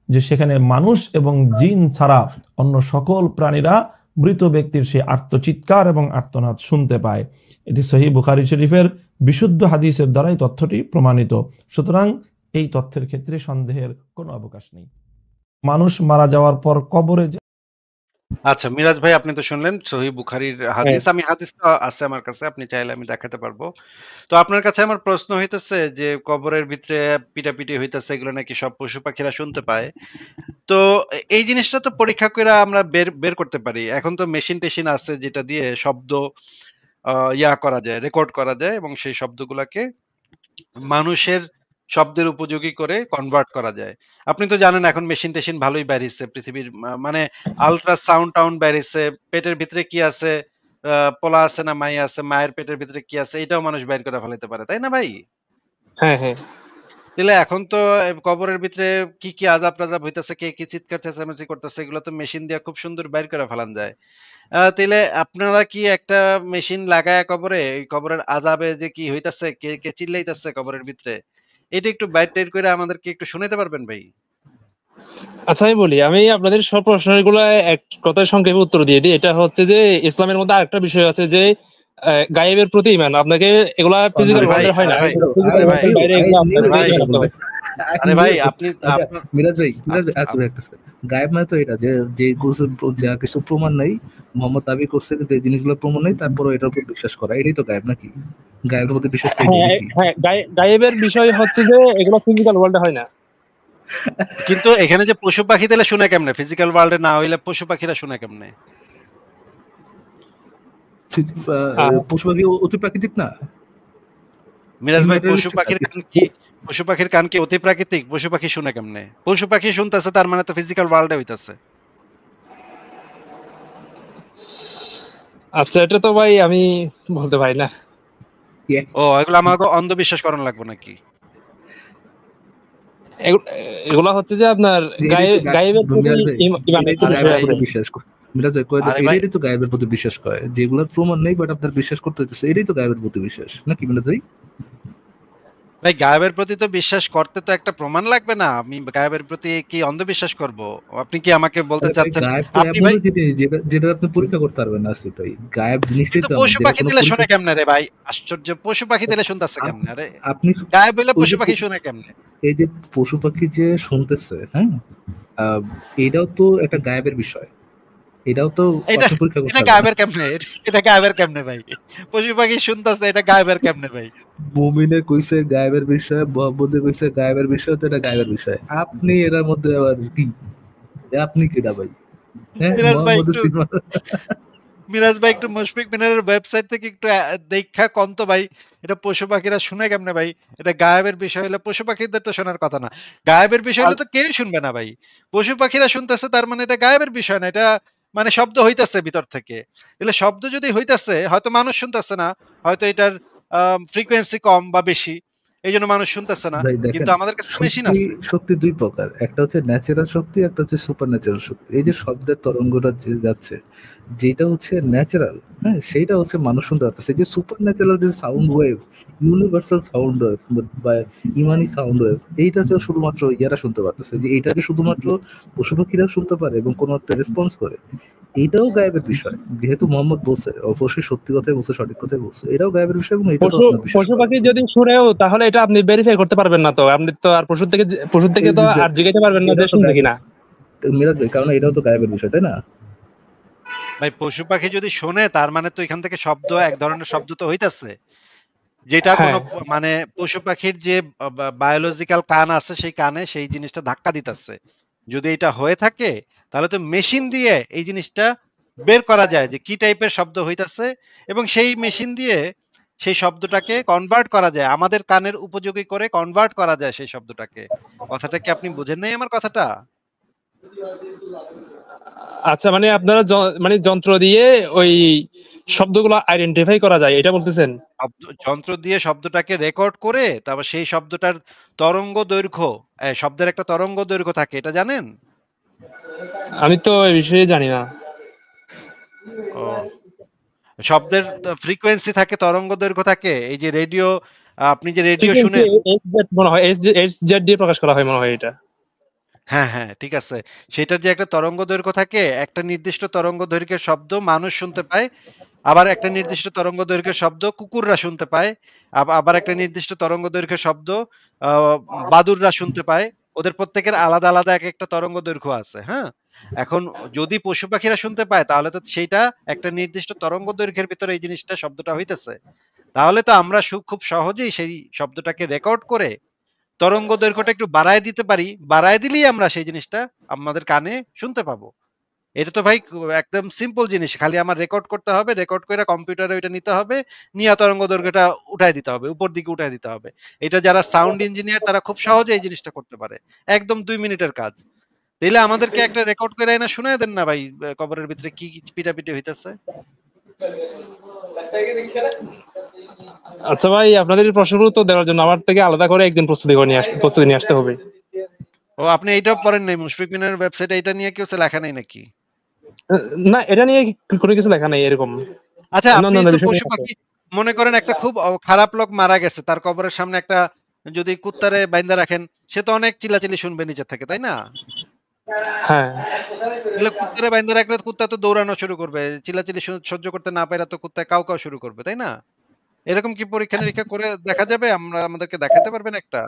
যে সেখানে মানুষ এবং জিন ছাড়া অন্য সকল প্রাণীরা মৃত ব্যক্তির সেই আর্তচিৎকার এবং আর্তনাদ শুনতে পায়। এটি সহিহ বুখারী শরীফের বিশুদ্ধ হাদিসের দ্বারাই তথ্যটি প্রমাণিত। সুতরাং এই তথ্যের ক্ষেত্রে সন্দেহের কোনো অবকাশ নেই। মানুষ মারা যাওয়ার পর কবরে আচ্ছা, মিরাজ ভাই আপনি তো শুনলেন সহিহ বুখারীর হ্যাঁ, হাদিস, আমি হাদিসটা আছে আমার কাছে, আপনি চাইলে আমি দেখাতে পারবো। তো আপনার কাছে আমার প্রশ্ন হইতেছে যে কবরের ভিতরে পিটাপিটি হইতেছে, এগুলো নাকি সব পশু পাখিরা শুনতে পায়। তো এই জিনিসটা তো পরীক্ষা করে আমরা বের বের করতে পারি। এখন তো মেশিন টেশিন আছে যেটা দিয়ে শব্দ করা যায়, রেকর্ড করা যায়, এবং সেই শব্দগুলাকে মানুষের শব্দের উপযোগী করে কনভার্ট করা যায়। আপনি তো জানেন এখন মেশিন টেশিন ভালোই বেরিয়েছে পৃথিবীর, মানে আল্ট্রা সাউন্ড টাউন্ড বেরিয়েছে, পেটের ভিতরে কি আছে, পোলা আছে না মাই আছে, মায়ের পেটের ভিতরে কি আছে, এটাও মানুষ বের করে ফেলাতে পারে, তাই না ভাই? হ্যাঁ, হ্যাঁ। তাহলে এখন তো কবরের ভিতরে কি কি আজাব টাজাব হইতেছে, কে কি চিৎকার চেঁচামেচি করতেছে, এগুলো তো মেশিন দিয়ে খুব সুন্দর বাইর করে ফেলান যায়। তাইলে আপনারা কি একটা মেশিন লাগায়া কবরে, এই কবরের আজাবে যে কি হইতাছে, কে কে চিল্লাইতাছে কবরের ভিতরে, এটা একটু বাইর টাইর করে আমাদেরকে একটু শুনাইতে পারবেন ভাই? আচ্ছা আমি বলি, আমি আপনাদের সব প্রশ্নগুলো এক কথায় সংক্ষেপে উত্তর দিয়ে দিই। এটা হচ্ছে যে ইসলামের মধ্যে আরেকটা বিষয় আছে যে গায়েবের প্রতি ঈমান। আপনাকে এগুলা ফিজিক্যাল আরে ভাই, ওয়ার্ল্ডে হয় না, আরে ভাই, ফিজিক্যাল আরে ভাই, ওয়ার্ল্ডের বাইরে আই এগুলো নিউ আরে আপনাকে ভাই, ঈমান আনতে বলবে হবে। আই আরে ভাই, নিউ আপনি আচ্ছা আপনার মিরাজ ভাই আপ- একটা second। গায়েব মানে তো এটা যে যে যা কিছু প্রমাণ নেই, মোহাম্মদ দাবি করছে কিন্তু এই জিনিসগুলো প্রমাণ নেই, তারপরে এটার উপর বিশ্বাস করা, এটাই তো গায়েব নাকি? গায়েবের প্রতি বিশ্বাস তো এটাই হ্যাঁ নাকি? হ্যাঁ, গায়েবের বিষয় হচ্ছে যে এগুলো ফিজিক্যাল ওয়ার্ল্ডে হয় না। কিন্তু এখানে যে পশু পাখি দিলে শুনে কেমনে? ফিজিক্যাল ওয়ার্ল্ডে না হইলে পশু পাখিরা শুনে কেমনে? আহ, পশু পাখি অতি প্রাকৃতিক না, মিরাজ ভাই, ইম্যাটেরিয়ালিস্টিক নাকি? পশু পাখির কান কি অতি প্রাকৃতিক? পশু পাখি শুনে কেমনে? পশু পাখি শুনতেছে তার মানে তো ফিজিক্যাল ওয়ার্ল্ডে হইতাছে। আচ্ছা এটা তো ভাই আমি বলতে পারি না। ও, এগুলো আমাকে অন্ধবিশ্বাস করানো লাগবে নাকি? এগু- এগুলা হচ্ছে যে আপনার এটাই তো গায়েবের প্রতি মিরাজ ভাই, ঈমানের এটাই তো আরে গায়েবের ভাই, প্রতি বিশ্বাস করে। মিরাজ ভাই কয় আরে ভাই, এটাই তো গায়েবের প্রতি বিশ্বাস করে, যেগুলোর প্রমাণ নেই বাট আপনার বিশ্বাস করতে হইতেছে, এটাই তো গায়েবের প্রতি বিশ্বাস নাকি মিরাজ ভাই? ভাই গায়েবের প্রতি তো বিশ্বাস করতে তো একটা প্রমাণ লাগবে না? আমি গায়েবের প্রতি কি অন্ধবিশ্বাস করব? আপনি কি আমাকে বলতে আরে ভাই চাচ্ছেন? গায়েব তো আপনি ভাই, এমনও জিনিস যেটা যেটা আপনি পরীক্ষা করতে পারবেন না আসিফ ভাই। গায়েব জিনিসটাই কিন্তু তো এমন পশু যেটা পাখি কোনো দিলে পরীক্ষা। শুনে কেমনে রে ভাই? আশ্চর্য, পশু পাখি দিলে শুনতেছে কেমনে? আরে আপনি গায়েব হইলে ওই পশু যে পাখি শুনে কেমনে? এই যে পশু পাখি যে শুনতেছে, হ্যাঁ, আহ, এটাও তো একটা গায়েবের বিষয়, এটাও তো এটা আপনি পরীক্ষা করতে এটা পারবেন না। গায়েবের কেমনে? এটা গায়েবের কেমনে ভাই? পশু পাখি শুনতেছে, এটা গায়েবের কেমনে ভাই? মুমিনে কইছে গায়েবের বিষয়, মোহাম্মদে কইছে গায়েবের বিষয়, তো এটা গায়েবের বিষয়। আপনি এটার মধ্যে আবার কি? আপনি কেডা ভাই? হ্যাঁ, মিরাজ ভাই মোহাম্মদের একটু সিনেমা। মিরাজ ভাই একটু মুশফিক মিনারের ওয়েবসাইট থেকে একটু দেখা কোন তো ভাই, এটা পশু পাখিরা শুনে কেমনে ভাই? এটা গায়েবের বিষয় হলে পশু পাখিদের তো শোনার কথা না। গায়েবের বিষয় হলে তো কেউই শুনবে না ভাই। পশু পাখিরা শুনতেছে তার মানে এটা গায়েবের বিষয় না, এটা মানে শব্দ হইতাছে ভিতর থেকে। তাহলে শব্দ যদি হইতাছে, হয়তো মানুষ শুনতেছে না, হয়তো এটার ফ্রিকোয়েন্সি কম বা বেশি, এই জন্য মানুষ শুনতেছে না। ভাই কিন্তু দেখেন, আমাদের কাছে তো মেশিন শক্তি আছে। শক্তি দুই প্রকার, একটা হচ্ছে ন্যাচারাল শক্তি, একটা হচ্ছে সুপার ন্যাচারাল শক্তি। এই যে শব্দের তরঙ্গটা যে যাচ্ছে, যেটা হচ্ছে ন্যাচারাল, হ্যাঁ, সেইটা হচ্ছে মানুষ শুনতে পাচ্ছে। এই যে সুপার ন্যাচারাল যে sound wave, universal sound wave বা ইমানি সাউন্ড ওয়েভ, এইটা হচ্ছে শুধুমাত্র ইয়ারা শুনতে পারতেছে। যে এইটা যে শুধুমাত্র পশু পাখিরা শুনতে পারে এবং কোনো একটা রেসপন্স করে, এইটাও গায়েবের বিষয়। যেহেতু মোহাম্মদ বলছে, অবশ্যই সত্যি কথাই বলছে, সঠিক কথাই বলছে, এটাও গায়েবের বিষয় এবং এটাও পশু আপনার বিশ্বাস পশু করা। পাখি যদি শুনেও তাহলে এটা আপনি ভেরিফাই করতে পারবেন না। তো আপনি তো আর পশুর থেকে এই তো যে আর জিজ্ঞাসা পারবেন না যে এটাও তো শুনছে গায়েবের, কিনা। মিরাজ ভাই, কারণ এটাও তো গায়েবের বিষয়, তাই না? ভাই পশু পাখি যদি শোনে তার মানে তো এখান থেকে শব্দ, এক ধরনের শব্দ তো হইতাছে, যেটা কোনো হ্যাঁ মানে পশু পাখির যে বায়োলজিক্যাল কান আছে সেই কানে সেই জিনিসটা ধাক্কা দিতেছে। যদি এটা হয়ে থাকে তাহলে তো মেশিন দিয়ে এই জিনিসটা বের করা যায় যে কি টাইপের শব্দ হইতাছে, এবং সেই মেশিন দিয়ে সেই শব্দটাকে কনভার্ট করা যায়, আমাদের কানের উপযোগী করে কনভার্ট করা যায় সেই শব্দটাকে। কথাটা কি আপনি বুঝেন নাই আমার কথাটা? আচ্ছা, মানে আপনারা মানে যন্ত্র দিয়ে ওই শব্দগুলো আইডেন্টিফাই করা যায় এটা বলতেছেন? যন্ত্র দিয়ে শব্দটাকে রেকর্ড করে তারপর সেই শব্দটার তরঙ্গ দৈর্ঘ্য, শব্দের একটা তরঙ্গ দৈর্ঘ্য থাকে, এটা জানেন? আমি তো এই বিষয়ে জানি না। ও, শব্দের ফ্রিকোয়েন্সি থাকে, তরঙ্গ দৈর্ঘ্য থাকে। এই যে রেডিও, আপনি যে রেডিও ফ্রিকোয়েন্সি শুনেন, এসজেড মনে হয়, এসজেড দিয়ে প্রকাশ করা হয় মনে হয় এটা। হ্যাঁ হ্যাঁ ঠিক আছে, সেটার যে একটা তরঙ্গ দৈর্ঘ্য থাকে, একটা নির্দিষ্ট তরঙ্গ দৈর্ঘ্যের শব্দ মানুষ শুনতে পায়, আবার একটা নির্দিষ্ট তরঙ্গ দৈর্ঘ্যের শব্দ কুকুররা শুনতে পায়, আবার একটা নির্দিষ্ট তরঙ্গ দৈর্ঘ্যের শব্দ আহ, বাদুড়রা শুনতে পায়। ওদের প্রত্যেকের আলাদা আলাদা এক একটা তরঙ্গ দৈর্ঘ্য আছে, হ্যাঁ। এখন যদি পশু পাখিরা শুনতে পায় তাহলে তো সেইটা একটা নির্দিষ্ট তরঙ্গ দৈর্ঘ্যের ভিতরে এই জিনিসটা শব্দটা হইতেছে। তাহলে তো আমরা খুব সহজেই সেই শব্দটাকে রেকর্ড করে তরঙ্গ দৈর্ঘ্যটা একটু বাড়ায় দিতে পারি, বাড়ায় দিলেই আমরা সেই জিনিসটা আমাদের কানে শুনতে পাবো। এটা তো ভাই একদম সিম্পল জিনিস, খালি আমার রেকর্ড করতে হবে, রেকর্ড করে কম্পিউটারে ওইটা নিতে হবে, নিয়ে তরঙ্গ দৈর্ঘ্যটা উঠায় দিতে হবে, উপর দিকে উঠায় দিতে হবে। এটা যারা সাউন্ড ইঞ্জিনিয়ার তারা খুব সহজে এই জিনিসটা করতে পারে, একদম 2 মিনিটের কাজ। তাইলে আমাদেরকে একটা রেকর্ড করে এনে শোনায় দেন না ভাই, কবরের ভিতরে কি কি পিটাপিটি হইতেছে। আচ্ছা ভাই, আপনাদের এই প্রশ্নের উত্তর দেওয়ার জন্য আমার থেকে আলাদা করে একদিন প্রস্তুতি নিয়ে আসতে হবে। ও, আপনি এইটাও পড়েন নাই? মুশফিক মিনারের ওয়েবসাইটে এটা নিয়ে কেউ লেখা নাই নাকি? না, এটা নিয়ে কোনো কিছু লেখা নেই এরকম। আচ্ছা, আপনি অন্যান্য তো বিষয় পশু নিয়ে আছে। পাখি, মনে করেন একটা খুব খারাপ লোক মারা গেছে, তার কবরের সামনে একটা যদি কুত্তারে বাইন্দা রাখেন, সে তো অনেক চিল্লাচিল্লি শুনবে নিচে থেকে, তাই না? হ্যাঁ এগুলো কুত্তারে বাইন্ধা রাখলে কুত্তা তো দৌড়ানো শুরু করবে, চিল্লাচিল্লি সহ্য করতে না পারে তো কুত্তা কাউ কাউ শুরু করবে, তাই না? এরকম কি পরীক্ষা নিরীক্ষা করে দেখা যাবে? আমরা আমাদেরকে দেখাতে পারবেন একটা?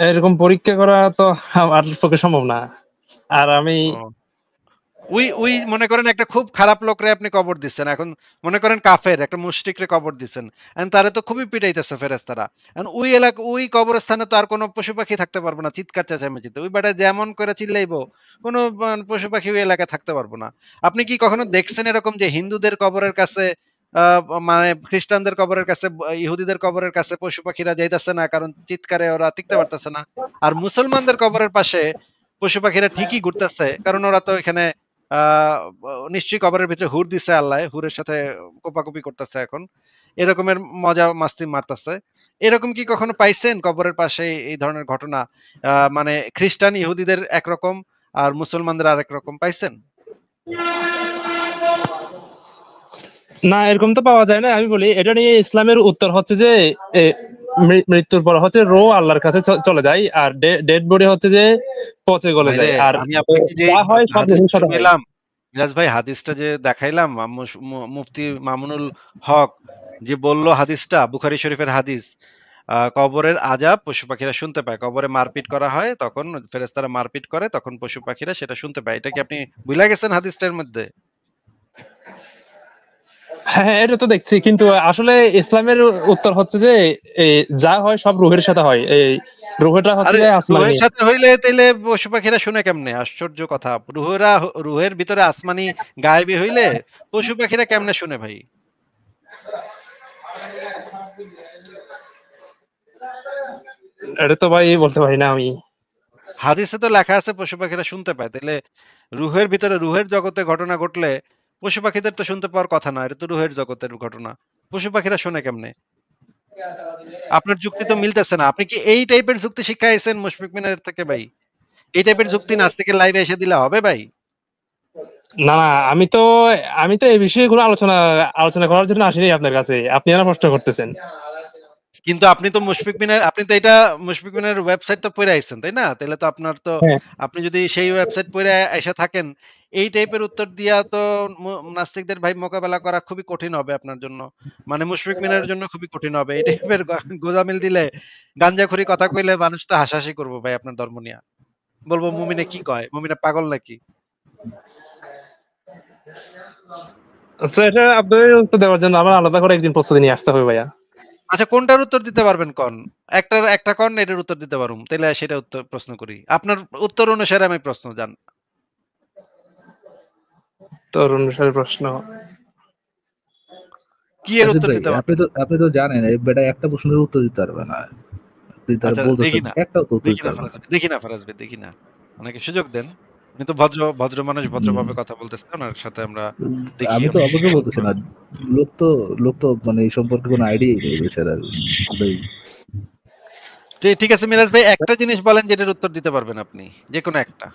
এরকম পরীক্ষা করা তো আমার পক্ষে সম্ভব না। আর আমি ও ওই মনে করেন একটা খুব খারাপ লোকরে আপনি কবর দিচ্ছেন, এখন মনে করেন কাফের একটা মুশরিকরে কবর দিচ্ছেন, এখন তারে তো খুবই পিটাইতেছে ফেরেস্তারা, এখন ওই এলাকা ওই কবরস্থানে তো আর কোনো পশু পাখি থাকতে পারবে না চিৎকার চেঁচামেচিতে, ওই বেটা যেমন করে চিল্লাইবো কোনো পশু পাখি ওই এলাকায় থাকতে পারবো না। আপনি কি কখনো দেখছেন এরকম যে হিন্দুদের কবরের কাছে মানে খ্রিস্টানদের কবরের কাছে ইহুদিদের কবরের কাছে পশু পাখিরা যাইতেছে না, কারণ চিৎকারে ওরা টিকতে পারতেছে না, আর মুসলমানদের কবরের পাশে পশু পাখিরা ঠিকই ঘুরতেছে, কারণ ওরা তো এখানে নিশ্চয়ই কবরের ভিতরে হুর দিছে আল্লাহ, হুরের সাথে কোপাকুপি করতেছে এখন, এরকমের মজা মাস্তি মারতেছে। এরকম কি কখনো পাইছেন কবরের পাশে এই ধরনের ঘটনা? মানে খ্রিস্টান ইহুদিদের একরকম আর মুসলমানদের আরেক রকম পাইছেন? না, এরকম তো পাওয়া যায় না। আমি বলি এটা নিয়ে ইসলামের উত্তর হচ্ছে যে এ, মৃত্যুর পর হচ্ছে রো আল্লাহর কাছে চলে যায়, আর ডেড বডি হচ্ছে যে পচে গলে ভাই রে, যায়, আর আমি আপনাকে যে যা হয় সব রুহের হাদিসটা সাথে হয়। শুনাইলাম, মিরাজ ভাই হাদিসটা যে দেখাইলাম, মুফতি মামুনুল হক যে বলল হাদিসটা, বুখারী শরীফের হাদিস, কবরের আযাব পশু পাখিরা শুনতে পায়, কবরে মারপিট করা হয় তখন ফেরেশতারা মারপিট করে, তখন পশু পাখিরা সেটা শুনতে পায়। এটা কি আপনি ভুলে গেছেন হাদিসটার মধ্যে? হ্যাঁ হ্যাঁ, এটা তো দেখছি, কিন্তু আসলে ইসলামের উত্তর হচ্ছে যে এই যা হয় সব রুহের সাথে হয়। এই রুহটা হচ্ছে আরে যে রুহের আসমানি। সাথে হইলে তাইলে পশু পাখিরা শুনে কেমনে? আশ্চর্য কথা। রুহের ভিতরে আসমানি গায়েবী হইলে পশু পাখিরা কেমনে শুনে ভাই? এটা তো ভাই বলতে পারি না আমি। হাদিসে তো লেখা আছে পশু পাখিরা শুনতে পায়, তাহলে রুহের ভিতরে রুহের জগতে ঘটনা ঘটলে পশু পাখিদের তো শুনতে পাওয়ার কথা না, এটা তো রুহের জগতের ঘটনা, পশু পাখিরা শুনে কেমনে? আপনার যুক্তি তো মিলতেছে না। আপনি কি এই টাইপের যুক্তি শিক্ষা আইছেন মুশফিক মিনারের থেকে ভাই? এই টাইপের যুক্তি নাস্তিকের লাইভে এসে দিলে হবে ভাই? না না, আমি তো এই বিষয়ে কোনো আলোচনা আলোচনা করার জন্য আসিনি আপনার কাছে, আপনি আর প্রশ্ন করতেছেন। কিন্তু আপনি তো এটা মুশফিক মিনারের ওয়েবসাইট তো পড়ে আইছেন, তাই না? তাহলে তো আপনার তো, হ্যাঁ আপনি যদি সেই ওয়েবসাইট পড়ে এসে থাকেন, এই টাইপের উত্তর দিয়া তো নাস্তিকদের ভাই মোকাবেলা করা খুবই কঠিন হবে আপনার জন্য। মানে মুশফিক মিনারের জন্য খুবই কঠিন হবে। এই টাইপের গোঁজামিল দিলে, গাঞ্জাখুরি কথা কইলে মানুষ তো হাসাহাসি করবো ভাই আপনার ধর্ম নিয়া। বলবো মুমিনে কি কয়? মুমিনে পাগল নাকি? আচ্ছা, এটা আপনার উত্তর দেওয়ার জন্য আমার আলাদা করে একদিন প্রস্তুতি নিয়ে আসতে হবে ভাইয়া। আচ্ছা কোনটার উত্তর দিতে পারবেন কন? একটা কন এটার উত্তর দিতে পারুম। তাইলে সেটা উত্তর প্রশ্ন করি। আপনার উত্তর অনুসারে আমি প্রশ্ন জান। তোর অনুসারে প্রশ্ন। কি এর আসিফ উত্তর ভাই, দিতে আপনি পারবেন? তো আপনি তো জানেন এই বেটা একটা প্রশ্নের উত্তর দিতে পারবে না। আপনি তার আচ্ছা বলতেছেন দেখি না। একটাও তো উত্তর দেখি দিতে না পারবে ফারাজ না। ভাই, দেখি না। ওনাকে সুযোগ দেন। উনি তো ভদ্র মানুষ, হুম, ভদ্রভাবে কথা বলতেছেন। ওনার সাথে আমরা দেখি আমি তো উনি অবশ্য বলতেছি না। লোক তো লোক তো মানে এই সম্পর্কে কোনো আইডিয়াই নেই বেচারার ভাই। ঠিক আছে মিরাজ ভাই, একটা জিনিস বলেন যেটার উত্তর দিতে পারবেন আপনি। যেকোনো একটা।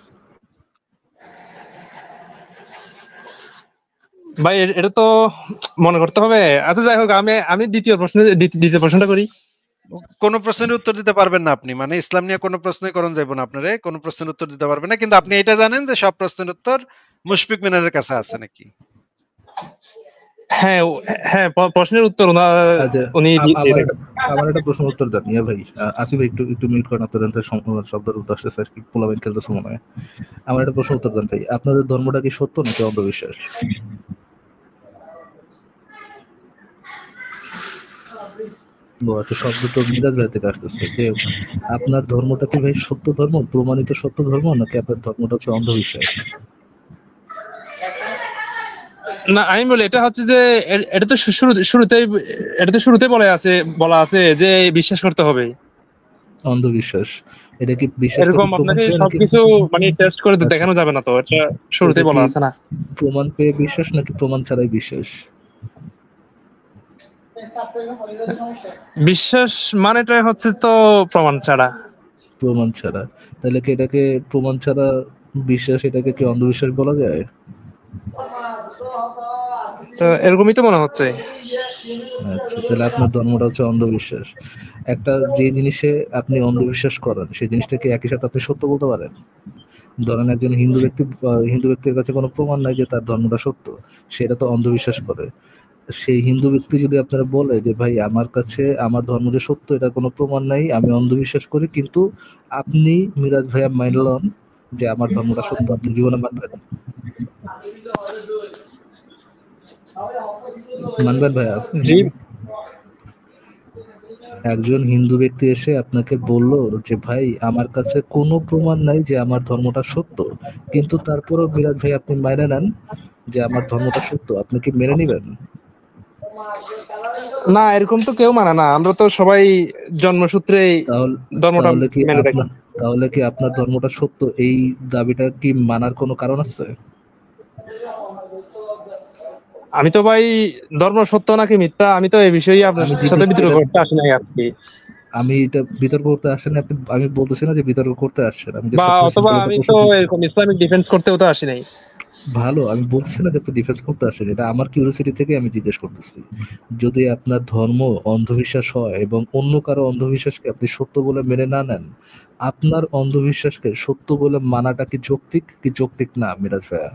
ভাই এটা তো মনে করতে হবে। আচ্ছা যাই হোক, আমি আমি দ্বিতীয় প্রশ্নটা করি। কোন প্রশ্নের উত্তর দিতে পারবেন না আপনি। মানে ইসলাম নিয়ে কোন প্রশ্নই করণ যাইব না আপনারে। কোন প্রশ্নের উত্তর দিতে পারবেন না। কিন্তু আপনি এটা জানেন যে সব প্রশ্নের উত্তর মুশফিক মিনারের কাছে আছে নাকি? হ্যাঁ হ্যাঁ, প্রশ্নের উত্তর আচ্ছা, উনি দিয়ে দেবেন। আমার একটা প্রশ্ন উত্তর দেন ইয়া ভাই। আসিফ ভাই, একটু মিনিট করেন, আপনাদের শব্দের উত্তর আসতেছে আর কি, পোলাপাইন খেলতেছে মনে হয়। আমার একটা প্রশ্ন উত্তর দেন ভাই, আপনাদের ধর্মটা কি সত্য নাকি অন্ধবিশ্বাস? ও আচ্ছা, শব্দ তো মিরাজ ভাই থেকে আসতেছে যে আপনার ধর্মটা কি ভাই সত্য ধর্ম, প্রমাণিত সত্য ধর্ম, নাকি আপনার ধর্মটা হচ্ছে অন্ধবিশ্বাস? না, আমি বলি এটা হচ্ছে যে এটা তো শুরুতেই এটা তো শুরুতে বলা আছে যে বিশ্বাস করতে হবে। অন্ধবিশ্বাস, এটা কি বিশ্বাস করতে এরকম প্রমাণ আপনাকে পেয়ে নাকি? সবকিছু মানে টেস্ট করে আচ্ছা, দেখানো যাবে না, তো এটা এটা শুরুতেই কি বলা আছে না। প্রমাণ পেয়ে বিশ্বাস নাকি প্রমাণ ছাড়াই বিশ্বাস? বিশ্বাস মানেটা হচ্ছে তো প্রমাণ ছাড়া। প্রমাণ ছাড়া, তাহলে কি এটাকে প্রমাণ ছাড়া বিশ্বাস, এটাকে কি অন্ধবিশ্বাস বলা যায়? তো এরকমই তো মনে হচ্ছে। আচ্ছা, তাহলে আপনার ধর্মটা হচ্ছে অন্ধবিশ্বাস। একটা যে জিনিসে আপনি অন্ধবিশ্বাস করেন সেই জিনিসটাকে একই সাথে আপনি সত্য বলতে পারেন? ধরেন একজন হিন্দু ব্যক্তির কাছে কোনো প্রমাণ নাই যে তার ধর্মটা সত্য, সেটা তো অন্ধবিশ্বাস করে। সেই হিন্দু ব্যক্তি যদি আপনারা বলে যে ভাই আমার কাছে আমার ধর্ম যে সত্য এটা কোনো প্রমাণ নাই, আমি অন্ধবিশ্বাস করি, কিন্তু আপনি মিরাজ ভাইয়া মানলেন যে আমার ধর্মটা সত্য, আপনি জীবনে মানবেন? মানবেন ভাইয়া? জি। একজন হিন্দু ব্যক্তি এসে আপনাকে বলল যে ভাই আমার কাছে কোনো প্রমাণ নাই যে আমার ধর্মটা সত্য, কিন্তু তারপরেও মিরাজ ভাই আপনি মেনে নেন যে আমার ধর্মটা সত্য, আপনি কি মেনে নিবেন? না, এরকম তো কেউ মানে না, আমরা তো সবাই জন্মসূত্রেই তাহলে ধর্মটা তাহলে কি মেনে থাকি। আপনার তাহলে কি আপনার ধর্মটা সত্য, এই দাবিটা কি মানার কোনো কারণ আছে? আমি তো ভাই ধর্ম সত্য নাকি মিথ্যা আমি তো এই বিষয়ে আপনার আমি সাথে জিজ্ঞেস বিতর্ক এটা করতে আসি নাই আজকে। আমি এটা বিতর্ক করতে আসেন আপনি, আমি বলতেছি না যে বিতর্ক করতে আসছেন, আমি বা জাস্ট আপনার অথবা সিম্পল একটা আমি প্রশ্ন তো জিজ্ঞেস। এরকম ইসলামিক ডিফেন্স করতেও তো আসি নাই। ভালো, আমি বলছি না যে আপনি ডিফেন্স করতে আসেন, এটা আমার কিউরিওসিটি থেকে আমি জিজ্ঞেস করতেছি। যদি আপনার ধর্ম অন্ধবিশ্বাস হয় এবং অন্য কারো অন্ধবিশ্বাসকে আপনি সত্য বলে মেনে না নেন, আপনার অন্ধবিশ্বাসকে সত্য বলে মানাটা কি যৌক্তিক কি যৌক্তিক না মিরাজ ভাইয়া?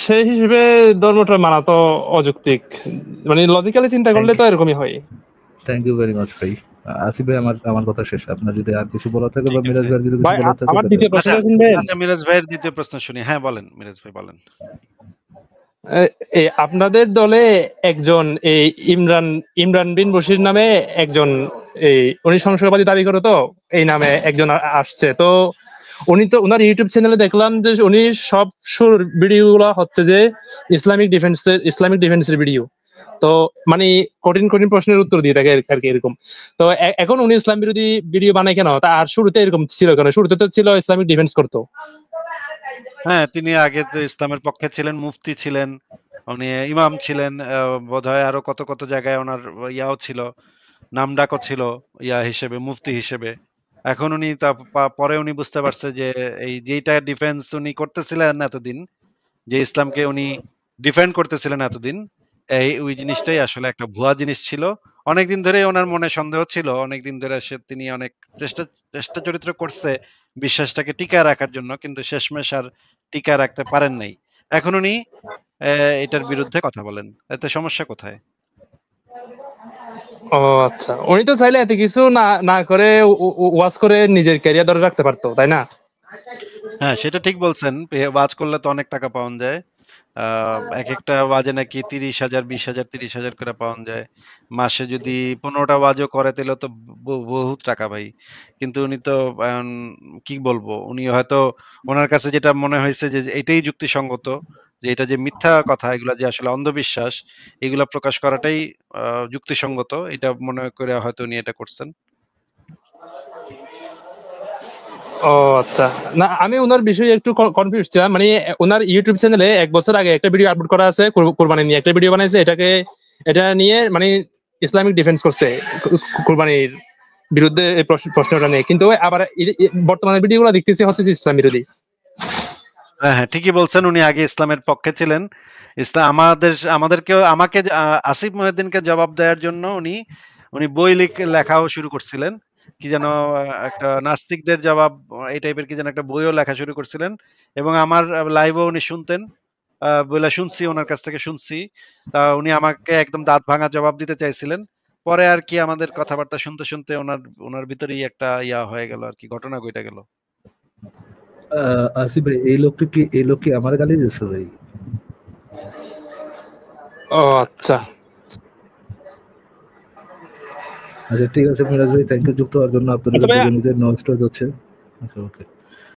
সেই হিসেবে ধর্মটা মানা তো অযৌক্তিক, মানে লজিক্যালি চিন্তা করলে তো এরকমই হয়। থ্যাংক ইউ ভেরি মাচ ভাই। আসিফ ভাই, আমার কথা শেষ। আপনার যদি আর কিছু বলার থাকে বা ঠিক মিরাজ আছে। ভাইয়ের যদি কিছু ভাই বলার থাকে আমার তাহলে। দ্বিতীয় আচ্ছা, প্রশ্নটা শুনবেন? আচ্ছা মিরাজ ভাইয়ের দ্বিতীয় প্রশ্ন শুনি। হ্যাঁ বলেন মিরাজ ভাই বলেন। আপনাদের দলে একজন এই ইমরান ইমরান বিন বশির নামে একজন, এই উনি সংশয়বাদী দাবি করে, তো এই নামে একজন আসছে তো। উনি তো ওনার ইউটিউব চ্যানেলে দেখলাম যে উনি সব ভিডিও গুলা হচ্ছে যে ইসলামিক ডিফেন্সের ভিডিও। তো মানে কঠিন কঠিন প্রশ্নের উত্তর দিয়ে থাকে আর কি এরকম। তো এখন উনি ইসলাম বিরোধী ভিডিও বানায় কেন? তা আর শুরুতে এরকম ছিল কেন? শুরুতে তো ছিল ইসলামিক ডিফেন্স করতো। হ্যাঁ, তিনি আগে তো ইসলামের পক্ষে ছিলেন, মুফতি ছিলেন, উনি ইমাম ছিলেন, বোধহয় আরো কত কত জায়গায় ওনার ইয়াও ছিল, নামডাকও ছিল ইয়া হিসেবে, মুফতি হিসেবে। এখন উনি পরে উনি বুঝতে পারছে যে এই যেটা ডিফেন্স উনি করতেছিলেন এতদিন, যে ইসলামকে উনি ডিফেন্ড করতেছিলেন এতদিন, ওই জিনিসটাই আসলে একটা ভুয়া জিনিস ছিল। অনেকদিন ধরে ওনার মনে সন্দেহ ছিল, অনেকদিন ধরে তিনি অনেক চেষ্টা চেষ্টা চরিত্র করছে বিশ্বাসটাকে টিকায় রাখার জন্য, কিন্তু শেষমেশ আর টিকায় রাখতে পারেন নাই। এখন উনি এটার বিরুদ্ধে কথা বলেন, এতে সমস্যা কোথায়? ও আচ্ছা, উনি তো চাইলে এত কিছু না না করে ওয়াজ করে নিজের ক্যারিয়ার ধরে রাখতে পারতো, তাই না? হ্যাঁ, সেটা ঠিক বলছেন। ওয়াজ করলে তো অনেক টাকা পাওয়া যায়। একেকটা ওয়াজে নাকি ৩০,০০০, ২০,০০০, ৩০,০০০ করে পাওয়া যায়। মাসে যদি ১৫টা ওয়াজও করে তাহলে তো বহুত টাকা ভাই। কিন্তু উনি তো এখন কি বলবো? উনি হয়তো উনার কাছে যেটা মনে হইছে যে এটাই যুক্তিসঙ্গত, যে এটা যে মিথ্যা কথা, এগুলা যে আসলে অন্ধবিশ্বাস, এগুলা প্রকাশ করাটাই আ যুক্তিসঙ্গত। এটা মনে করে হয়তো উনি এটা করছেন। ও আচ্ছা। না, আমি ওনার বিষয়ে একটু কনফিউজ ছিলাম। মানে ওনার ইউটিউব চ্যানেলে ১ বছর আগে একটা ভিডিও আপলোড করা আছে, কুরবানি নিয়ে একটা ভিডিও বানাইছে। এটা নিয়ে মানে ইসলামিক ডিফেন্স করছে কুরবানির বিরুদ্ধে এই প্রশ্নটা নিয়ে। কিন্তু আবার বর্তমানে ভিডিওগুলো দেখতেছি হচ্ছে যে ইসলাম বিরোধী। হ্যাঁ, হ্যাঁ, ঠিকই বলছেন। উনি আগে ইসলামের পক্ষে ছিলেন। আসিফ মহিউদ্দিনকে জবাব দেওয়ার জন্য উনি বই লেখাও শুরু করছিলেন। কি যেন একটা নাস্তিকদের জবাব, এই টাইপের কি যেন একটা বইও লেখা শুরু করছিলেন। এবং আমার লাইভেও উনি শুনতেন। বইলা শুনছি, ওনার কাছ থেকে শুনছি। তা উনি আমাকে একদম দাঁত ভাঙা জবাব দিতে চাইছিলেন। পরে আর কি আমাদের কথাবার্তা শুনতে শুনতে ওনার ভিতরেই একটা ইয়া হয়ে গেল আর কি, ঘটনা ঘটে গেল। আসিফ ভাই, এই লোক কি আমার গালি দিচ্ছে ভাই? ও আচ্ছা। আচ্ছা ঠিক আছে মিরাজ ভাই, থ্যাংক ইউ যুক্ত হওয়ার জন্য। আপনার আচ্ছা ভাইয়া, নিজের নলেজটা হচ্ছে। আচ্ছা, ওকে।